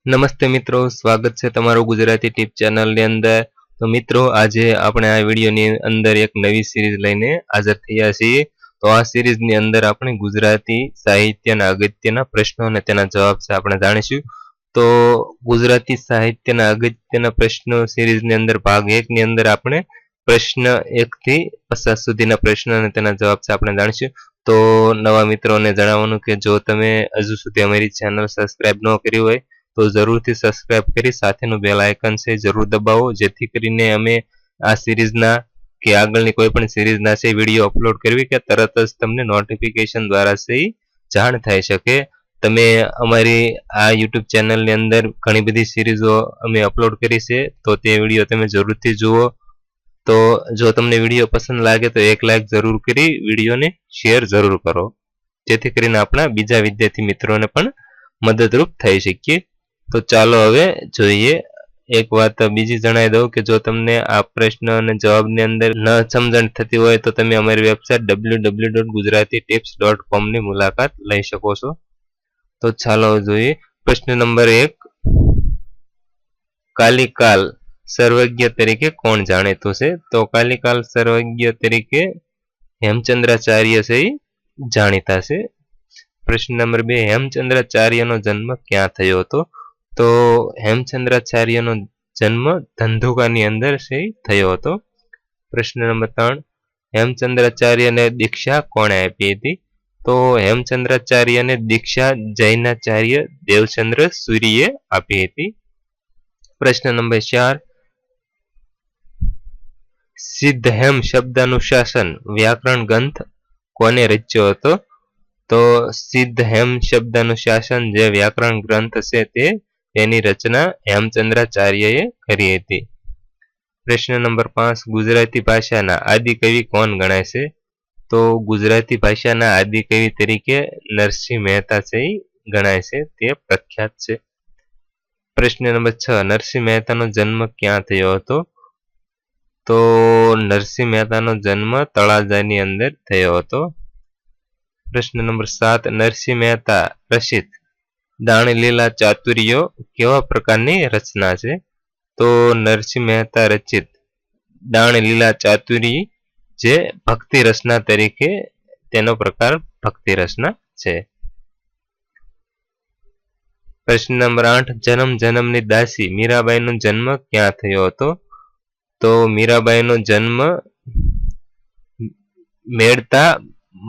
નમસ્તે મિત્રો, સ્વાગત છે તમારું ગુજરાતી ટીપ ચેનલની અંદર. તો મિત્રો, આજે આપણે આ વિડીયોની અંદર એક નવી સિરીઝ લઈને હાજર થયા છીએ. તો આ સિરીઝની અંદર આપણે ગુજરાતી સાહિત્યના અગત્યના પ્રશ્નો અને તેના જવાબ છે આપણે જાણીશું. તો ગુજરાતી સાહિત્યના અગત્યના પ્રશ્નો સિરીઝની અંદર ભાગ 1 ની અંદર આપણે પ્રશ્ન 1 થી 50 સુધીના પ્રશ્નો અને તેના જવાબ છે આપણે જાણીશું. તો નવા મિત્રોને જણાવવાનું કે જો તમે હજુ સુધી અમારી ચેનલ સબસ્ક્રાઇબ ન કરી હોય તો જરૂરથી સબસ્ક્રાઇબ કરી સાથેનું બેલ આઇકન છે જરૂર દબાવો, જેથી કરીને અમે આ સિરીઝના કે આગળની કોઈ પણ સિરીઝના છે વિડીયો અપલોડ કરવી કે તરત જ તમને નોટિફિકેશન દ્વારા છે જાણ થઈ શકે. તમે અમારી આ યુટ્યુબ ચેનલની અંદર ઘણી બધી સિરીઝો અમે અપલોડ કરી છે, તો તે વિડીયો તમે જરૂરથી જુઓ. તો જો તમને વિડીયો પસંદ લાગે તો એક લાઈક જરૂર કરી વિડીયોને શેર જરૂર કરો, જેથી કરીને આપણા બીજા વિદ્યાર્થી મિત્રોને પણ મદદરૂપ થઈ શકીએ. તો ચાલો હવે જોઈએ. એક વાત બીજી જણાવી દઉં કે જો તમને આ પ્રશ્ન અને જવાબની અંદર ન સમજણ થતી હોય તો તમે અમારી વેબસાઇટ www.gujaratitips.com ની મુલાકાત લઈ શકો છો. તો ચાલો જોઈએ. પ્રશ્ન નંબર 1, કાલિકાલ સર્વજ્ઞ તરીકે કોણ જાણીતું છે? તો કાલિકાલ સર્વજ્ઞ તરીકે હેમચંદ્રાચાર્ય છે જાણીતા છે. પ્રશ્ન નંબર 2, હેમચંદ્રાચાર્યનો જન્મ ક્યાં થયો હતો? તો હેમચંદ્રાચાર્યનો જન્મ ધંધુકાની અંદર છે થયો હતો. પ્રશ્ન નંબર 3, હેમચંદ્રાચાર્યને દીક્ષા કોણે આપી હતી? તો હેમચંદ્રાચાર્યને દીક્ષા જૈનાચાર્ય દેવચંદ્ર સૂરીએ આપી હતી. પ્રશ્ન નંબર 4, સિદ્ધહેમ શબ્દાનુશાસન વ્યાકરણ ગ્રંથ કોને રચ્યો હતો? તો સિદ્ધહેમ શબ્દાનુશાસન જે વ્યાકરણ ગ્રંથ છે તેની રચના હેમચંદ્રાચાર્યએ કરી હતી. પ્રશ્ન નંબર 5, ગુજરાતી ભાષાના આદિકવિ કોણ ગણાય છે? તો ગુજરાતી ભાષાના આદિકવિ તરીકે નરસિંહ મહેતા છે ગણાય છે, તે પ્રખ્યાત છે. પ્રશ્ન નંબર 6, નરસિંહ મહેતાનો જન્મ ક્યાં થયો હતો? તો નરસિંહ મહેતાનો જન્મ તળાજાની અંદર થયો હતો. પ્રશ્ન નંબર 7, નરસિંહ મહેતા રચિત દાણલીલા ચાતુર્યો કેવા પ્રકારની રચના છે? તો નરસિંહ મહેતા રચિત દાણલીલા ચાતુરી જે ભક્તિ રચના તરીકે તેનો પ્રકાર ભક્તિ રચના છે. પ્રશ્ન નંબર 8, જન્મ જન્મની દાસી મીરાબાઈનો જન્મ ક્યાં થયો હતો? તો મીરાબાઈનો જન્મ મેળતા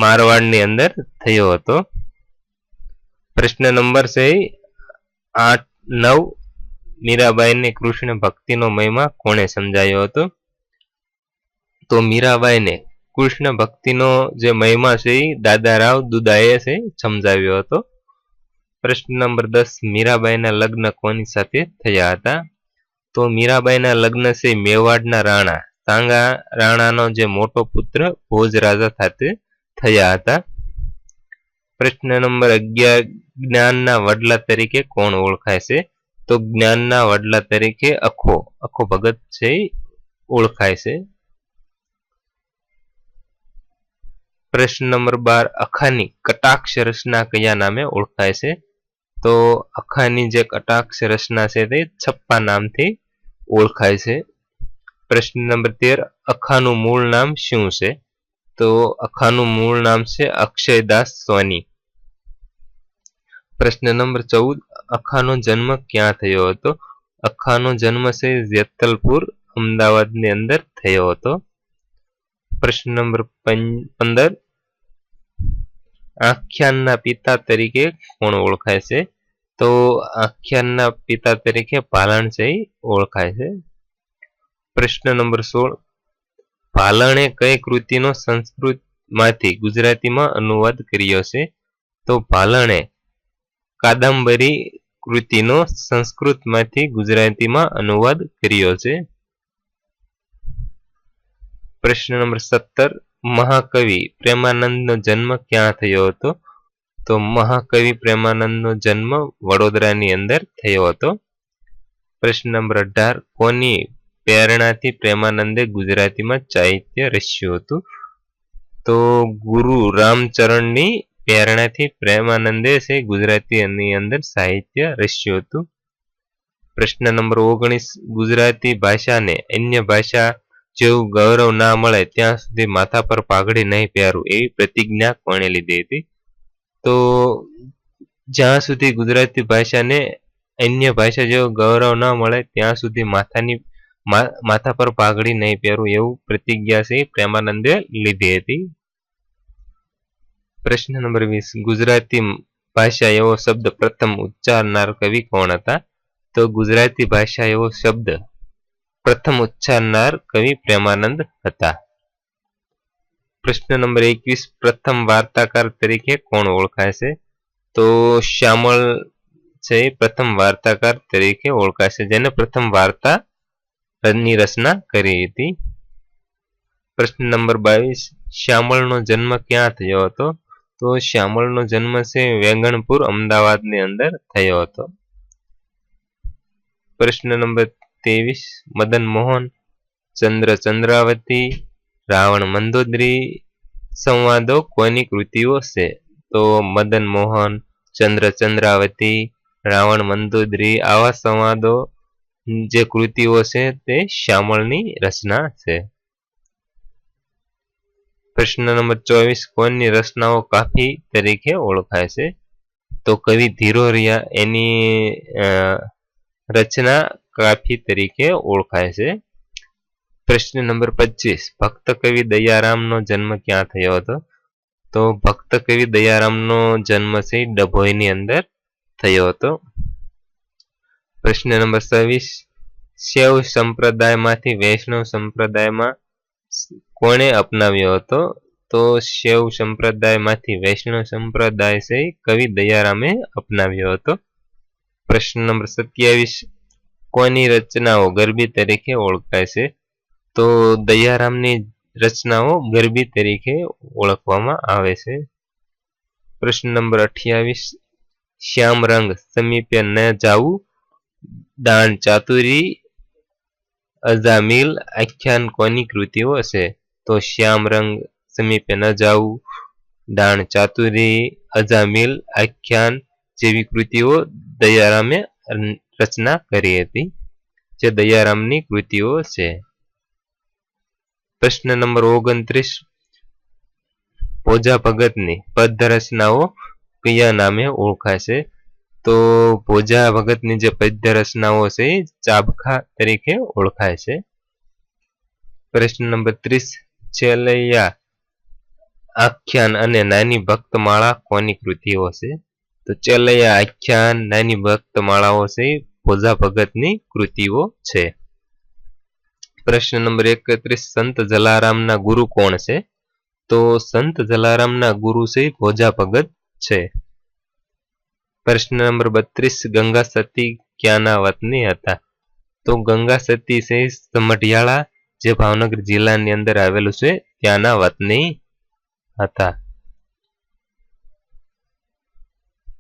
મારવાડની અંદર થયો હતો. પ્રશ્ન નંબર 9, મીરાબાઈને કૃષ્ણ ભક્તિનો મહિમા કોણે સમજાયો હતો? તો મીરાબાઈને કૃષ્ણ ભક્તિનો જે મહિમા છે એ દાદારાવ દુદાએ છે સમજાવ્યો હતો. પ્રશ્ન નંબર 10, મીરાબાઈના લગ્ન કોની સાથે થયા હતા? તો મીરાબાઈના લગ્ન છે મેવાડના રાણા તાંગા રાણાનો જે મોટો પુત્ર ભોજ રાજા સાથે થયા હતા. પ્રશ્ન નંબર 11, જ્ઞાનના વડલા તરીકે કોણ ઓળખાય છે? તો જ્ઞાનના વડલા તરીકે અખો ભગત છે ઓળખાય છે. પ્રશ્ન નંબર 12, અખાની કટાક્ષ રચના કયા નામે ઓળખાય છે? તો અખાની જે કટાક્ષ રચના છે તે છપ્પા નામથી ઓળખાય છે. પ્રશ્ન નંબર 13, અખાનું મૂળ નામ શું છે? તો અખાનું મૂળ નામ છે અક્ષયદાસ સોની. પ્રશ્ન નંબર 14, અખાનો જન્મ ક્યાં થયો હતો? અખાનો જન્મ છે જેતલપુર અમદાવાદની અંદર થયો હતો. પ્રશ્ન નંબર 15, આખ્યાનના પિતા તરીકે કોણ ઓળખાય છે? તો આખ્યાનના પિતા તરીકે ભાલણ છે ઓળખાય છે. પ્રશ્ન નંબર 16, ભાલણે કઈ કૃતિનો સંસ્કૃતમાંથી ગુજરાતીમાં અનુવાદ કર્યો છે? તો ભાલણે કાદંબરી કૃતિનો સંસ્કૃતમાંથી ગુજરાતીમાં અનુવાદ કર્યો છે. પ્રશ્ન નંબર 17, મહાકવિ પ્રેમાનંદનો જન્મ ક્યાં થયો હતો? તો મહાકવિ પ્રેમાનંદનો જન્મ વડોદરાની અંદર થયો હતો. પ્રશ્ન નંબર 18, કોની પ્રેરણાથી પ્રેમાનંદે ગુજરાતીમાં સાહિત્ય રચ્યું હતું? તો ગુરુ રામચરણની પ્રેરણાથી પ્રેમાનંદે છે ગુજરાતીની અંદર સાહિત્ય રચ્યું હતું. પ્રશ્ન નંબર 19, ગુજરાતી ભાષાને અન્ય ભાષા જેવું ગૌરવ ના મળે ત્યાં સુધી માથા પર પાઘડી નહીં પહેરવું એવી પ્રતિજ્ઞા કોણે લીધી હતી? તો જ્યાં સુધી ગુજરાતી ભાષાને અન્ય ભાષા જેવું ગૌરવ ન મળે ત્યાં સુધી માથા પર પાઘડી નહીં પહેરવું એવું પ્રતિજ્ઞા છે પ્રેમાનંદે લીધી હતી. પ્રશ્ન નંબર 20, ગુજરાતી ભાષા એવો શબ્દ પ્રથમ ઉચ્ચારનાર કવિ કોણ હતા? તો ગુજરાતી ભાષા એવો શબ્દ પ્રથમ ઉચ્ચારનાર કવિ પ્રેમાનંદ હતા. પ્રશ્ન નંબર 21, પ્રથમ વાર્તાકાર તરીકે કોણ ઓળખાય છે? તો શ્યામળ છે પ્રથમ વાર્તાકાર તરીકે ઓળખાય છે, જેને પ્રથમ વાર્તાની રચના કરી હતી. પ્રશ્ન નંબર 22, શ્યામળનો જન્મ ક્યાં થયો હતો? તો શ્યામળનો જન્મ છે વેંગણપુર, અમદાવાદની અંદર થયો હતો. પ્રશ્ન નંબર 23, મદન મોહન, ચંદ્ર ચંદ્રાવતી, રાવણ મંદોદરી સંવાદો કોની કૃતિઓ છે? તો મદન મોહન, ચંદ્ર ચંદ્રાવતી, રાવણ મંદોદરી આવા સંવાદો જે કૃતિઓ છે તે શ્યામળની રચના છે. પ્રશ્ન નંબર 24, કોની રચનાઓ કાફી તરીકે ઓળખાય છે? તો કવિ ધીરોરિયા એની રચના કાફી તરીકે ઓળખાય છે. પ્રશ્ન નંબર 25, ભક્ત કવિ દયારામનો જન્મ ક્યાં થયો હતો? તો ભક્ત કવિ દયારામનો જન્મ છે ડભોઈની અંદર થયો હતો. પ્રશ્ન નંબર 26, શૈવ સંપ્રદાયમાંથી વૈષ્ણવ સંપ્રદાયમાં કોણે અપનાવ્યો હતો? તો શૈવ સંપ્રદાયમાંથી વૈષ્ણવ સંપ્રદાય છે કવિ દયારામે અપનાવ્યો હતો. પ્રશ્ન નંબર 27, કોની રચનાઓ ગરબી તરીકે ઓળખાય છે? તો દયારામની રચનાઓ ગરબી તરીકે ઓળખવામાં આવે છે. પ્રશ્ન નંબર 28, શ્યામ રંગ સમીપે ન જાવું, દાન ચાતુરી, અજામિલ આખ્યાન કોની કૃતિઓ છે? તો શ્યામ રંગ સમીપે ન જાવું, દાન ચાતુરી, અજામિલ આખ્યાન જેવી કૃતિઓ દયારામે રચના કરી હતી, જે દયારામની કૃતિઓ છે. પ્રશ્ન નંબર 29, ભોજા ભગતની પદ્ય રચનાઓ કયા નામે ઓળખાય છે? તો ભોજા ભગતની જે પદ્ય રચનાઓ છે ચાબખા તરીકે ઓળખાય છે. પ્રશ્ન નંબર 30, ચેલૈયા આખ્યાન અને નાની ભક્તમાળા કોની કૃતિઓ છે? તો ચેલૈયા આખ્યાન, નાની ભક્તમાળાઓ છે ભોજા ભગતની કૃતિઓ છે. પ્રશ્ન નંબર 31, સંત જલારામના ગુરુ કોણ છે? તો સંત જલારામના ગુરુ છે ભોજા ભગત છે. પ્રશ્ન નંબર 32, ગંગા સતી ક્યાંના વતની હતા? તો ગંગા સતી છે સમઢિયાળા, જે ભાવનગર જિલ્લાની અંદર આવેલું છે ત્યાંના વતની હતા.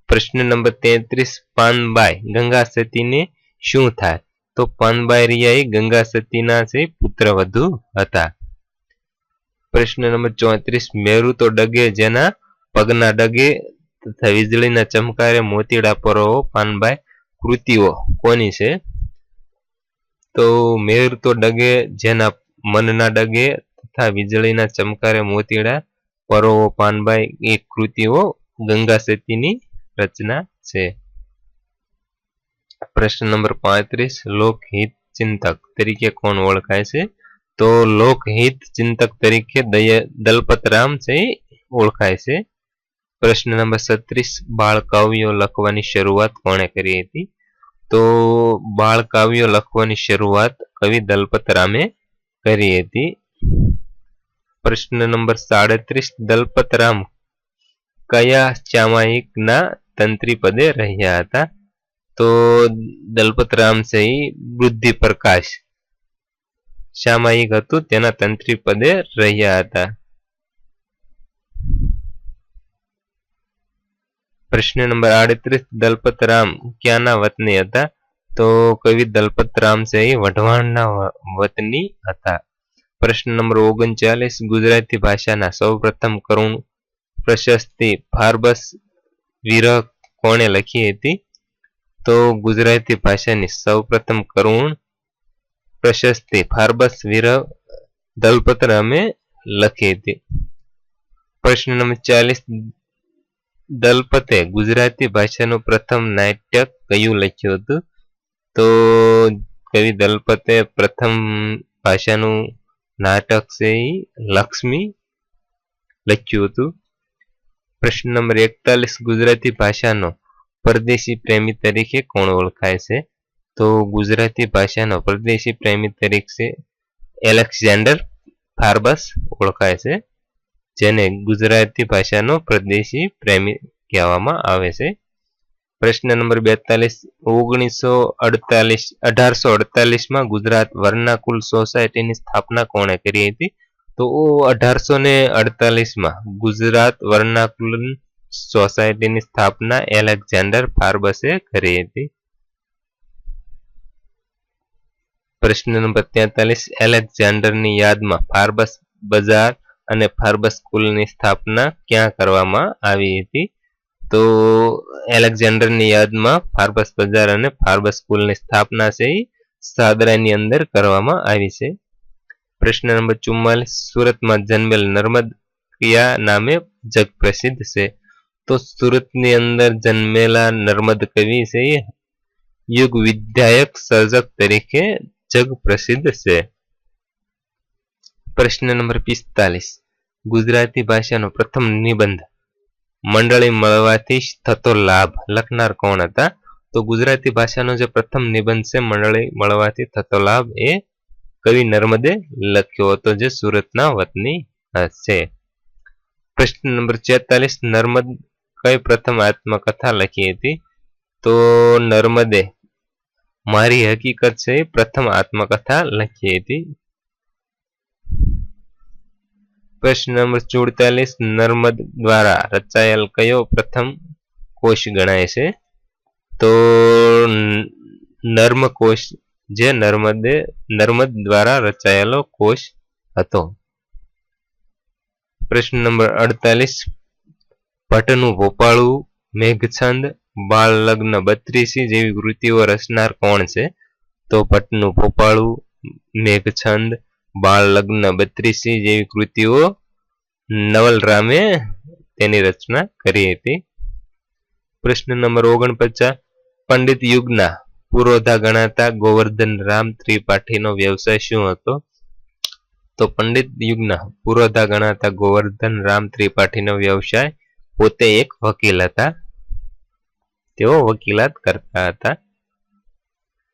પ્રશ્ન નંબર 33, પાનબાઈ ગંગા સતીને શું થાય? તો પાનબાઈ રિયા એ ગંગા સતીના છે પુત્રવધુ હતા. પ્રશ્ન નંબર 34, મેરુ તો ડગે જેના પગના ડગે તથા વીજળીના ચમકારે મોતીડા પરોવો પાનબાઈ કૃતિઓ કોની છે? તો મેરુ તો ડગે જેના મનના ડગે તથા વીજળીના ચમકારે મોતીડા પરોવો પાનબાઈ એ કૃતિઓ ગંગા સતીની રચના છે. પ્રશ્ન નંબર 35, લોકહિત ચિંતક તરીકે કોણ ઓળખાય છે? તો લોકહિત ચિંતક તરીકે દલપતરામ છે ઓળખાય છે. પ્રશ્ન નંબર 36, બાળ કાવ્યો લખવાની શરૂઆત કોણે કરી હતી? તો બાળ કાવ્યો લખવાની શરૂઆત કવિ દલપતરામે કરી હતી. પ્રશ્ન નંબર 37, દલપતરામ કયા સામાયિકના તંત્રી પદે રહ્યા હતા? તો દલપતરામ છે બુદ્ધિ પ્રકાશ સામાયિક હતું તેના તંત્રી પદે રહ્યા હતા. પ્રશ્ન નંબર 38, દલપતરામ ક્યાંના વતની હતા? તો કવિ દલપતરામ છે વઢવાણના વતની હતા. પ્રશ્ન નંબર 39, ગુજરાતી ભાષાના સૌપ્રથમ કરુણ પ્રશસ્તિ ફાર્બસ વિરહ કોણે લખી હતી? તો ગુજરાતી ભાષાની સૌપ્રથમ કરુણ પ્રશસ્તિ ફાર્બસ વીર દલપતરામે લખી હતી. પ્રશ્ન નંબર 40, દલપતે ગુજરાતી ભાષાનું પ્રથમ નાટક કયું લખ્યું હતું? તો કવિ દલપતે પ્રથમ ભાષાનું નાટક છે લક્ષ્મી લખ્યું હતું. પ્રશ્ન નંબર 41, ગુજરાતી ભાષાનો પરદેશી પ્રેમી તરીકે કોણ ઓળખાય છે? તો ગુજરાતી ભાષાનો પરદેશી પ્રેમી તરીકે એલેક્ઝાન્ડર ફાર્બસ ઓળખાય છે, જેને ગુજરાતી ભાષાનો પરદેશી પ્રેમી કહેવામાં આવે છે. પ્રશ્ન નંબર 42, 1848માં ગુજરાત વર્નાકુલ સોસાયટીની સ્થાપના કોણે કરી હતી? તો 1848માં ગુજરાત વર્નાકુલ સોસાયટીની સ્થાપના એલેક્ઝાન્ડર ફાર્બસે કરી હતી. પ્રશ્ન નંબર 43, એલેક્ઝાન્ડરની યાદમાં ફાર્બસ બજાર અને ફાર્બસ સ્કૂલની સ્થાપના ક્યાં કરવામાં આવી હતી? તો એલેક્ઝાન્ડરની યાદમાં ફાર્બસ બજાર અને ફાર્બસ સ્કૂલની સ્થાપના છે સાદરાની અંદર કરવામાં આવી છે. પ્રશ્ન નંબર 44, સુરતમાં જન્મેલ નર્મદ કયા નામે જગ પ્રસિદ્ધ છે? તો સુરતની અંદર જન્મેલા નર્મદ કવિ છે યુગ વિધાયક સર્જક તરીકે જગ પ્રસિદ્ધ છે. પ્રશ્ન નંબર 45, ગુજરાતી ભાષાનો પ્રથમ નિબંધ મંડળી મળવાથી થતો લાભ લખનાર કોણ હતા? તો ગુજરાતી ભાષાનો જે પ્રથમ નિબંધ છે મંડળી મળવાથી થતો લાભ એ કવિ નર્મદે લખ્યો હતો, જે સુરતના વતની છે. પ્રશ્ન નંબર 46, નર્મદ કઈ પ્રથમ આત્મકથા લખી હતી? તો નર્મદે મારી હકીકત છે પ્રથમ આત્મકથા લખી હતી. પ્રશ્ન નંબર 47, નર્મદ દ્વારા રચાયેલ કયો પ્રથમ કોશ ગણાય છે? તો નર્મકોશ જે નર્મદ દ્વારા રચાયેલો કોશ હતો. પ્રશ્ન નંબર 48, ભટ્ટનું ભોપાળું, મેઘછંદ, બાળ લગ્ન 32 જેવી કૃતિઓ રચનાર કોણ છે? તો ભટ્ટનું ભોપાળું, મેઘછંદ, બાળ લગ્ન 32 જેવી કૃતિઓ નવલરામે તેની રચના કરી હતી. પ્રશ્ન નંબર 49, પંડિત યુગના પુરોધા ગણાતા ગોવર્ધન રામ ત્રિપાઠીનો વ્યવસાય શું હતો? તો પંડિત યુગના પુરોધા ગણાતા ગોવર્ધન રામ ત્રિપાઠીનો વ્યવસાય પોતે એક વકીલ હતા. તેઓ વકીલાત કરતા હતા.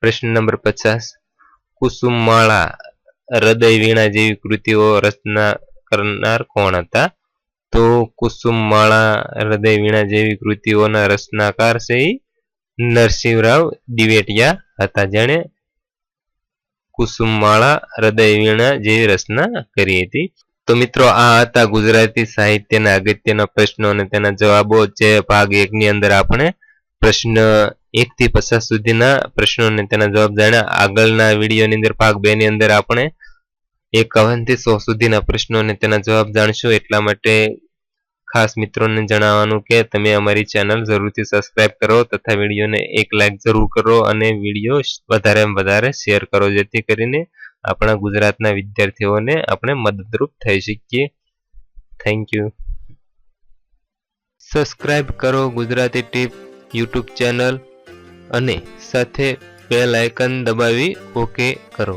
પ્રશ્ન નંબર 50, કુસુમમાળા, હૃદય વીણા જેવી કૃતિઓ રચના કરનાર કોણ હતા? તો કુસુમમાળા, હૃદય વીણા જેવી કૃતિઓના રચનાકાર છે નરસિંહરાવ દિવેટિયા હતા, જેણે કુસુમમાળા, હૃદય વીણા જેવી રચના કરી હતી. તો મિત્રો આ હતા ગુજરાતી સાહિત્યના અગત્યના પ્રશ્નો અને તેના જવાબો, જે ભાગ 1 ની અંદર આપણે પ્રશ્ન 1 થી 50 સુધીના પ્રશ્નો અને તેના જવાબ જાણ્યા. આગળના વિડીયોની અંદર ભાગ 2 ની અંદર આપણે 51 થી 100 સુધીના પ્રશ્નો અને તેના જવાબ જાણશું. એટલા માટે ખાસ મિત્રોને જણાવવાનું કે તમે અમારી ચેનલ જરૂરથી સબસ્ક્રાઇબ કરો તથા વિડીયોને એક લાઇક જરૂર કરો અને વિડીયો વધારે શેર કરો, જેથી કરીને આપણા ગુજરાતના વિદ્યાર્થીઓને આપણે મદદરૂપ થઈ શકીએ. Thank you. સબસ્ક્રાઇબ કરો ગુજરાતી ટીપ યુટ્યુબ ચેનલ અને સાથે બેલ આઇકન દબાવી ઓકે કરો.